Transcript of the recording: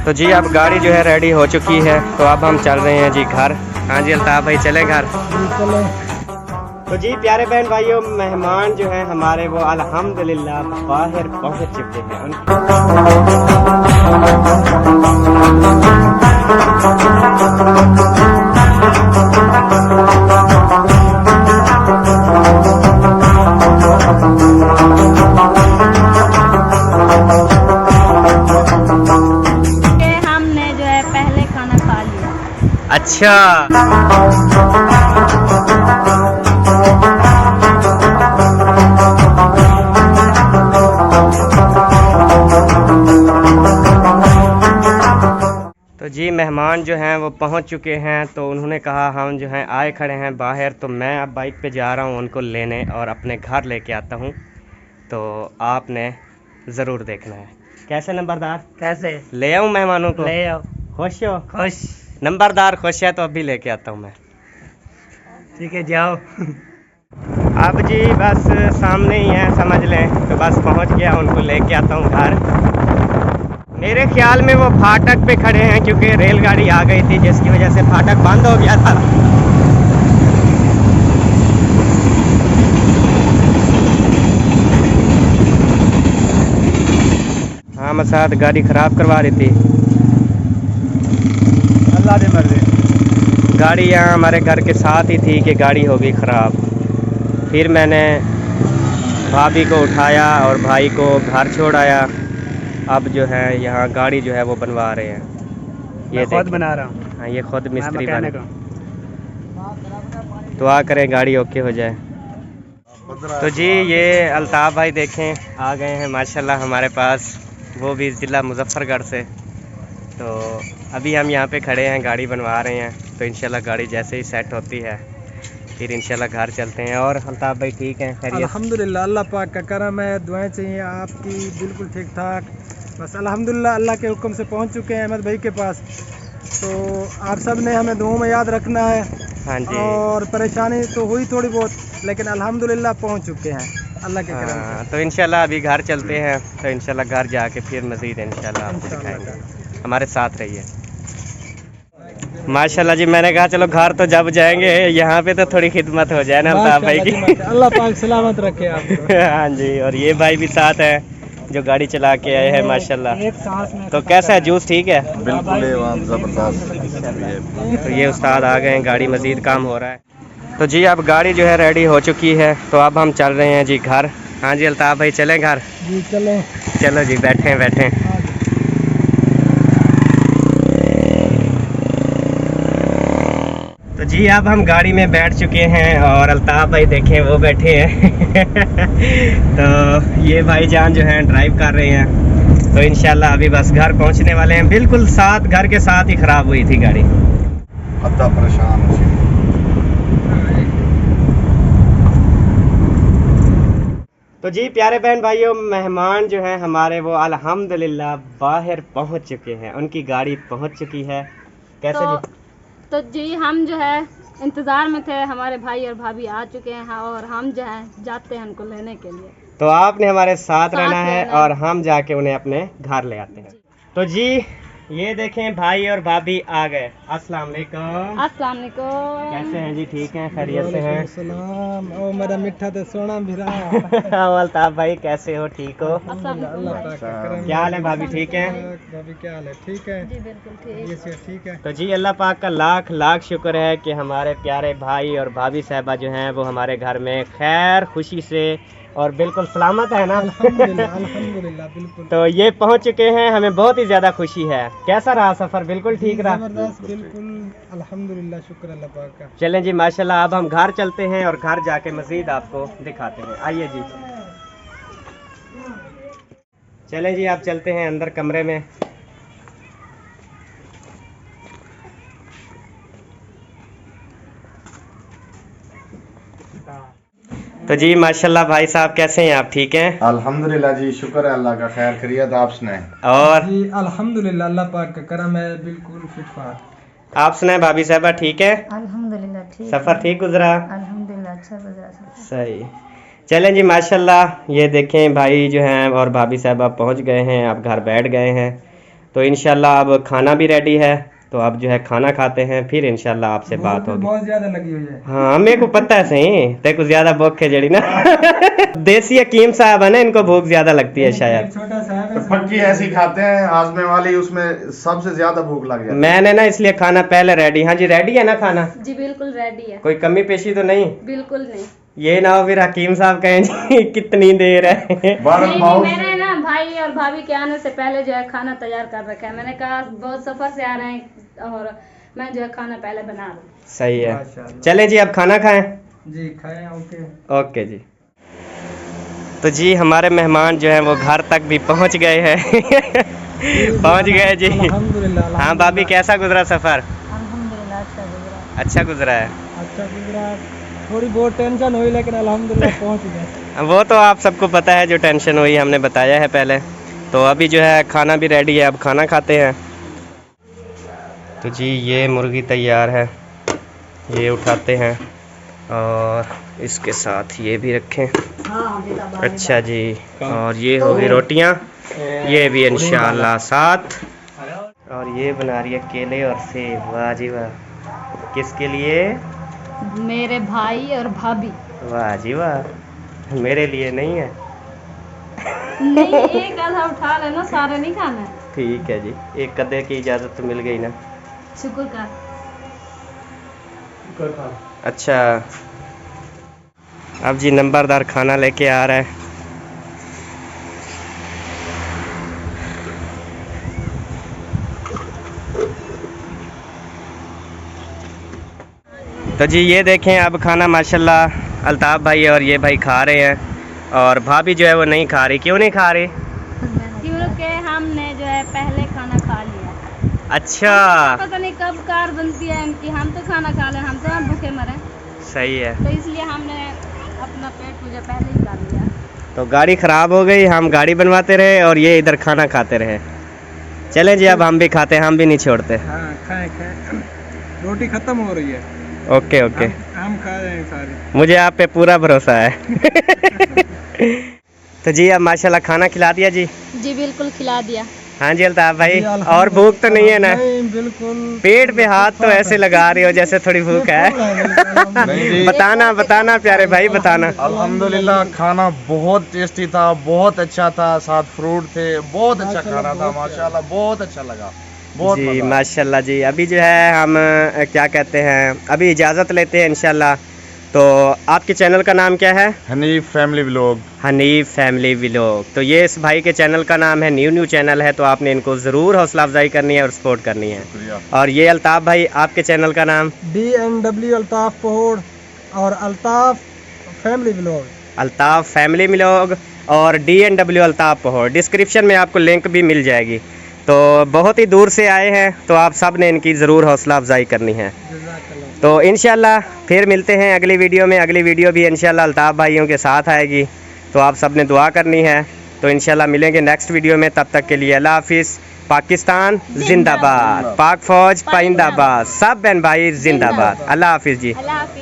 तो जी अब गाड़ी जो है रेडी हो चुकी है, तो अब हम चल रहे हैं जी घर। हाँ जी अल्ताफ़ भाई चले घर। तो जी प्यारे बहन भाइयों, मेहमान जो हैं हमारे वो अल्हम्दुलिल्लाह बाहर पहुंच चुके हैं। हमने जो है पहले खाना खा लिया। अच्छा तो जी मेहमान जो हैं वो पहुंच चुके हैं, तो उन्होंने कहा हम जो हैं आए खड़े हैं बाहर, तो मैं अब बाइक पे जा रहा हूं उनको लेने और अपने घर लेके आता हूं। तो आपने ज़रूर देखना है। कैसे नंबरदार, कैसे ले आऊं मेहमानों को? ले आओ। खुश हो? खुश। नंबरदार खुश है तो अभी लेके आता हूं मैं। ठीक है जाओ। अब जी बस सामने ही है समझ लें, तो बस पहुंच गया, उनको लेके आता हूं घर। मेरे ख्याल में वो फाटक पे खड़े हैं क्योंकि रेलगाड़ी आ गई थी जिसकी वजह से फाटक बंद हो गया था। हाँ मसाद गाड़ी ख़राब करवा रही थी। अल्लाह दे मर्ज़ी। गाड़ी यहाँ हमारे घर के साथ ही थी कि गाड़ी हो गई ख़राब। फिर मैंने भाभी को उठाया और भाई को घर छोड़ आया। अब जो है यहाँ गाड़ी जो है वो बनवा रहे हैं। ये खुद बना रहा हूँ। हाँ ये खुद मिस्त्री मैं बने। मैकेनिक हूँ। दुआ करें गाड़ी ओके हो जाए। तो जी ये अल्ताफ़ भाई देखें आ गए हैं माशाल्लाह हमारे पास, वो भी ज़िला मुज़फ़्फ़रगढ़ से। तो अभी हम यहाँ पे खड़े हैं, गाड़ी बनवा रहे हैं। तो इंशाल्लाह गाड़ी जैसे ही सेट होती है फिर इंशाल्लाह घर चलते हैं। और अल्ताफ़ भाई ठीक हैं? खैरियत? अल्हम्दुलिल्लाह अल्लाह पाक का करम है, दुआएं चाहिए आपकी बिल्कुल ठीक ठाक। बस अल्हम्दुलिल्लाह अल्लाह के हुक्म से पहुंच चुके हैं अहमद भाई के पास। तो आप सब ने हमें दुआओं में याद रखना है। हाँ जी। और परेशानी तो हुई थोड़ी बहुत, लेकिन अल्हम्दुलिल्लाह पहुंच चुके हैं अल्लाह के करम हाँ से। तो इंशाल्लाह अभी घर चलते हैं। तो इंशाल्लाह घर जाके फिर मज़ीद इंशाल्लाह आपको दिखाएंगे। हमारे साथ रहिए। माशाल्लाह जी, मैंने कहा चलो घर तो जब जाएंगे यहाँ पे तो थोड़ी खिदमत हो जाए ना अल्ताफ़ भाई की। अल्लाह पाक सलामत रखे आपको। हाँ जी, और ये भाई भी साथ है जो गाड़ी चला के आए हैं माशाल्लाह। एक सांस में तो कैसा है जूस, ठीक है? बिल्कुल ज़बरदस्त। तो ये उस्ताद आ गए हैं, गाड़ी मज़ीद काम हो रहा है। तो जी अब गाड़ी जो है रेडी हो चुकी है, तो अब हम चल रहे हैं जी घर। हाँ जी अल्ताफ़ भाई चलें घर? जी चलें। चलो जी बैठें बैठें। तो जी अब हम गाड़ी में बैठ चुके हैं और अल्ताफ़ भाई देखें वो बैठे हैं। तो ये भाईजान जो हैं ड्राइव कर रहे हैं। तो इंशाल्लाह अभी बस घर पहुंचने वाले हैं। बिल्कुल साथ घर के साथ ही ख़राब हुई थी गाड़ी। अद्दा परेशान हो। तो जी प्यारे बहन भाइयों, मेहमान जो हैं हमारे वो अल्हम्दुलिल्लाह बाहर पहुंच चुके हैं, उनकी गाड़ी पहुंच चुकी है। कैसे जी? तो जी हम जो है इंतज़ार में थे, हमारे भाई और भाभी आ चुके हैं और हम जो है जाते हैं उनको लेने के लिए। तो आपने हमारे साथ रहना है रहना है। और हम जाके उन्हें अपने घर ले आते हैं। तो जी ये देखें भाई और भाभी आ गए। अस्सलाम वालेकुम। अस्सलाम वालेकुम। कैसे हैं जी, ठीक हैं? खैरियत से हैं? सलाम। ओ मेरा मिठा तो सोना भी रहा। अल्ताफ़ भाई कैसे हो, ठीक हो? अल्लाह पाक का करम। क्या हाल है भाभी, ठीक है? भाभी क्या हाल है? ठीक है जी बिल्कुल ठीक। ये से ठीक है। तो जी अल्लाह पाक का लाख लाख शुक्र है कि हमारे प्यारे भाई और भाभी साहबा जो हैं वो हमारे घर में खैर खुशी से और बिल्कुल सलामत है ना। अल्हम्दुलिल्लाह अल्हम्दुलिल्लाह बिल्कुल। तो ये पहुंच चुके हैं, हमें बहुत ही ज़्यादा खुशी है। कैसा रहा सफ़र? बिल्कुल ठीक रहा? जबरदस्त बिल्कुल अल्हम्दुलिल्लाह शुक्र अल्लाह पाक का। चलें जी माशाल्लाह, अब हम घर चलते हैं और घर जाके मज़ीद आपको दिखाते हैं। आइए जी चलें जी, आप चलते हैं अंदर कमरे में। तो जी माशाल्लाह भाई साहब कैसे हैं आप, ठीक हैं? अल्हम्दुलिल्लाह जी, शुक्र है अल्लाह का। खैर खैरियत आप सुनाएं? और जी अल्हम्दुलिल्लाह अल्लाह पाक का करम है, बिल्कुल फिट फाट। आप सुनाएं भाभी साहबा, ठीक है? अल्हम्दुलिल्लाह ठीक। सफ़र ठीक गुजरा? अल्हम्दुलिल्लाह अच्छा गुजरा सफ़र। सही। चलें जी माशाल्लाह, ये देखें भाई जो हैं और भाभी साहबा पहुंच गए हैं, अब घर बैठ गए हैं। तो इंशाल्लाह अब खाना भी रेडी है, तो अब जो है खाना खाते हैं, फिर इंशाल्लाह आपसे बात होगी। बहुत ज्यादा लगी हुई है। हाँ मेरे को पता है सही, तेरे को ज्यादा भूख है जड़ी ना। देसी हकीम साहब है ना, इनको भूख ज्यादा लगती है शायद। छोटा सा है, पक्की ऐसी खाते हैं हाजमे वाली, उसमें सबसे ज्यादा भूख लग जाती है। मैंने ना इसलिए खाना पहले रेडी। हाँ जी रेडी है ना खाना? जी बिल्कुल रेडी है। कोई कमी पेशी तो नहीं? बिल्कुल नहीं। ये ना हो फिर हकीम साहब कहें जी कितनी देर है। मैंने ना भाई और भाभी के आने से पहले जो है खाना तैयार कर रखा है। मैंने कहा बहुत सफर से आ रहे हैं और मैं जो है खाना पहले बना दूं। सही है, चलें जी अब खाना खाएं। जी खाएं। ओके ओके जी। तो जी हमारे मेहमान जो हैं वो घर तक भी पहुंच गए हैं। पहुंच गए जी। अल्हम्दुलिल्लाह। हाँ भाभी कैसा गुजरा सफ़र? अल्हम्दुलिल्लाह अच्छा गुजरा है। अच्छा गुजरा। थोड़ी बहुत टेंशन हुई लेकिन अल्हम्दुलिल्लाह पहुंच गए। वो तो आप सबको पता है, जो टेंशन हुई हमने बताया है पहले। तो अभी जो है खाना भी रेडी है, अब खाना खाते हैं। तो जी ये मुर्गी तैयार है, ये उठाते हैं और इसके साथ ये भी रखें। अच्छा जी, और ये होगी रोटियां, ये भी इंशाल्लाह साथ। और ये बना रही है केले और सेब। वाह जी वाह। किसके लिए? मेरे भाई और भाभी। वाह जी वाह, मेरे लिए नहीं है। नहीं एक आधा उठा लेना, सारे नहीं खाना है। ठीक है जी, एक कदे की इजाज़त तो मिल गई ना। शुक्र का। अच्छा अब जी नंबरदार खाना लेके आ रहा है। तो जी ये देखें अब खाना माशाल्लाह अल्ताफ़ भाई और ये भाई खा रहे हैं, और भाभी जो है वो नहीं खा रही। क्यों नहीं खा रही? क्योंकि हमने जो है पहले खाना खा लिया। अच्छा पता नहीं कब कार बनती है इनकी, हम तो खाना खा लें, हम तो भूखे मरे। सही है। तो इसलिए हमने अपना पेट पूजा पहले ही कर लिया। तो गाड़ी ख़राब हो गई, हम गाड़ी बनवाते रहे और ये इधर खाना खाते रहे। चलें जी अब हम भी खाते हैं, हम भी नहीं छोड़ते। हाँ खाएं खाएं। रोटी खत्म हो रही है। ओके ओके, हम खा रहे हैं सारी। मुझे आप पे पूरा भरोसा है। तो जी अब माशाल्लाह खाना खिला दिया जी। जी बिल्कुल खिला दिया। हाँ जी अल्ताफ़ भाई, और भूख तो नहीं है ना? नहीं बिल्कुल। पेट पे हाथ तो ऐसे लगा रही हो जैसे थोड़ी भूख है। नहीं जी। बताना बताना प्यारे भाई बताना। अल्हम्दुलिल्लाह खाना बहुत टेस्टी था, बहुत अच्छा था, साथ फ्रूट थे, बहुत अच्छा खाना था माशाल्लाह, बहुत अच्छा लगा, बहुत जी मज़ा आया। माशाल्लाह जी। अभी जो है हम क्या कहते हैं, अभी इजाज़त लेते हैं इंशाल्लाह। तो आपके चैनल का नाम क्या है? Hanif family vlog. Hanif family vlog. तो ये इस भाई के चैनल का नाम है, न्यू चैनल है, तो आपने इनको ज़रूर हौसला अफजाई करनी है और सपोर्ट करनी है। और ये अल्ताफ़ भाई आपके चैनल का नाम? DNW अल्ताफ़ पहोड़ और Altaf family vlog. Altaf family vlog और DNW अल्ताफ़ पहोड़। डिस्क्रिप्शन में आपको लिंक भी मिल जाएगी। तो बहुत ही दूर से आए हैं, तो आप सब ने इनकी ज़रूर हौसला अफजाई करनी है। तो इंशाल्लाह फिर मिलते हैं अगली वीडियो में। अगली वीडियो भी इंशाल्लाह अल्ताफ़ भाइयों के साथ आएगी, तो आप सब ने दुआ करनी है। तो इंशाल्लाह मिलेंगे नेक्स्ट वीडियो में, तब तक के लिए अल्लाह हाफिज़। पाकिस्तान जिंदाबाद, पाक फौज पाइंदाबाद, सब बहन भाई जिंदाबाद। अल्लाह हाफिज़ जी। अल्लाह हाफिज़।